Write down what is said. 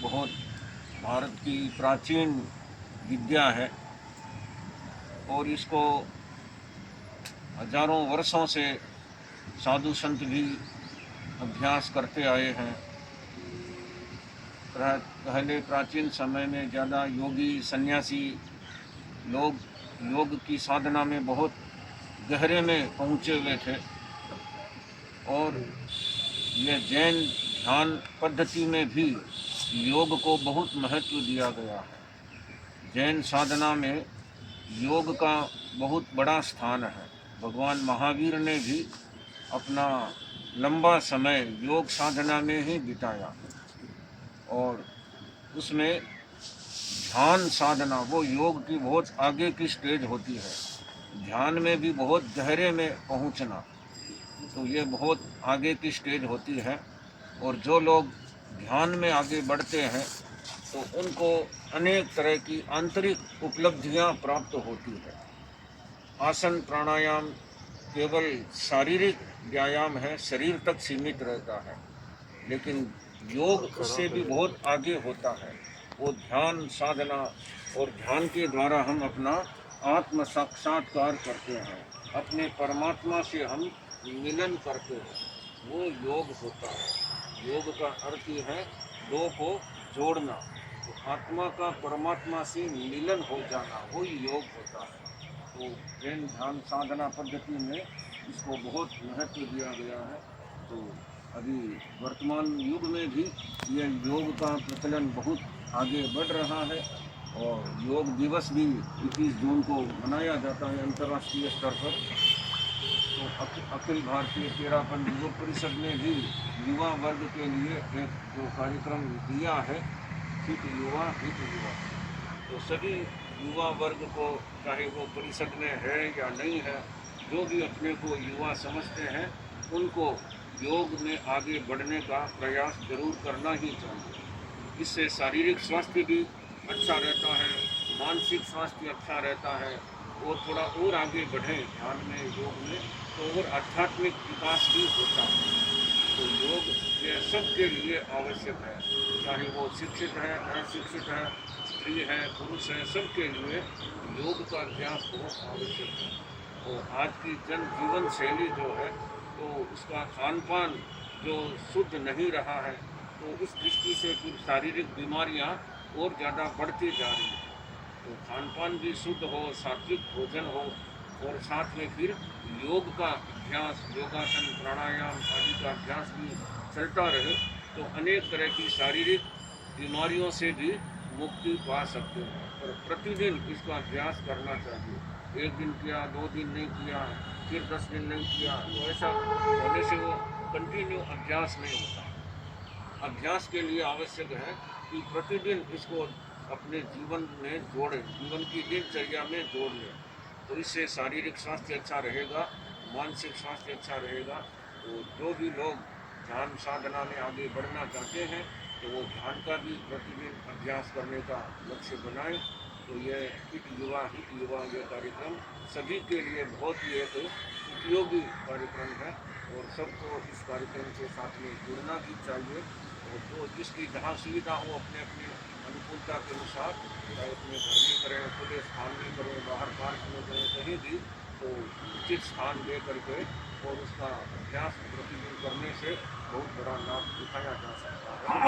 बहुत भारत की प्राचीन विद्या है और इसको हजारों वर्षों से साधु संत भी अभ्यास करते आए हैं। पहले प्राचीन समय में ज़्यादा योगी सन्यासी लोग योग की साधना में बहुत गहरे में पहुँचे हुए थे और ये जैन ध्यान पद्धति में भी योग को बहुत महत्व दिया गया है। जैन साधना में योग का बहुत बड़ा स्थान है। भगवान महावीर ने भी अपना लंबा समय योग साधना में ही बिताया और उसमें ध्यान साधना वो योग की बहुत आगे की स्टेज होती है। ध्यान में भी बहुत गहरे में पहुंचना, तो ये बहुत आगे की स्टेज होती है और जो लोग ध्यान में आगे बढ़ते हैं तो उनको अनेक तरह की आंतरिक उपलब्धियां प्राप्त होती है। आसन प्राणायाम केवल शारीरिक व्यायाम है, शरीर तक सीमित रहता है, लेकिन योग उससे भी बहुत आगे होता है। वो ध्यान साधना और ध्यान के द्वारा हम अपना आत्म साक्षात्कार करते हैं, अपने परमात्मा से हम मिलन करते हैं, वो योग होता है। योग का अर्थ ही है दो को जोड़ना, तो आत्मा का परमात्मा से मिलन हो जाना, वही योग होता है। तो जैन ध्यान साधना पद्धति में इसको बहुत महत्व दिया गया है। तो अभी वर्तमान युग में भी यह योग का प्रचलन बहुत आगे बढ़ रहा है और योग दिवस भी 21 जून को मनाया जाता है अंतर्राष्ट्रीय स्तर पर। तो अखिल भारतीय तेरापन युवा परिषद ने भी युवा वर्ग के लिए एक जो कार्यक्रम दिया है, फिट युवा हित युवा। तो सभी युवा वर्ग को, चाहे वो परिषद में है या नहीं है, जो भी अपने को युवा समझते हैं उनको योग में आगे बढ़ने का प्रयास जरूर करना ही चाहिए। इससे शारीरिक स्वास्थ्य भी अच्छा रहता है, मानसिक स्वास्थ्य अच्छा रहता है और थोड़ा और आगे बढ़ें ध्यान में योग में तो और आध्यात्मिक विकास भी होता है। तो योग ये सबके लिए आवश्यक है, चाहे वो शिक्षित है, अशिक्षित है, स्त्री है, पुरुष है, सबके लिए योग का अभ्यास बहुत आवश्यक है। और आज की जन जीवन शैली जो है तो उसका खान पान जो शुद्ध नहीं रहा है, तो इस दृष्टि से फिर शारीरिक बीमारियां और ज़्यादा बढ़ती जा रही हैं। तो खान पान भी शुद्ध हो, सात्विक भोजन हो और साथ में फिर योग का अभ्यास, योगासन प्राणायाम आदि का अभ्यास भी चलता रहे तो अनेक तरह की शारीरिक बीमारियों से भी मुक्ति पा सकते हैं। और प्रतिदिन इसका अभ्यास करना चाहिए। एक दिन किया, 2 दिन नहीं किया, फिर 10 दिन नहीं किया, तो ऐसा होने से वो कंटिन्यू अभ्यास नहीं होता। अभ्यास के लिए आवश्यक है कि प्रतिदिन इसको अपने जीवन में जोड़ें, जीवन की दिनचर्या में जोड़ लें। तो इससे शारीरिक स्वास्थ्य अच्छा रहेगा, मानसिक स्वास्थ्य अच्छा रहेगा। तो जो भी लोग ध्यान साधना में आगे बढ़ना चाहते हैं तो वो ध्यान का भी प्रतिदिन अभ्यास करने का लक्ष्य बनाएं। तो ये हित युवा ये कार्यक्रम सभी के लिए बहुत ही एक उपयोगी कार्यक्रम है और सबको इस कार्यक्रम के साथ में जुड़ना भी चाहिए। और जो जिसकी जहाँ सुविधा हो अपने अपने अनुकूलता के अनुसार, चाहे अपने घर में करें, खुले स्थान में करें, बाहर पार्क में करें, कहीं भी, तो उचित स्थान दे करके और उसका अभ्यास प्रतिदिन करने से बहुत बड़ा लाभ उठाया जा सकता है।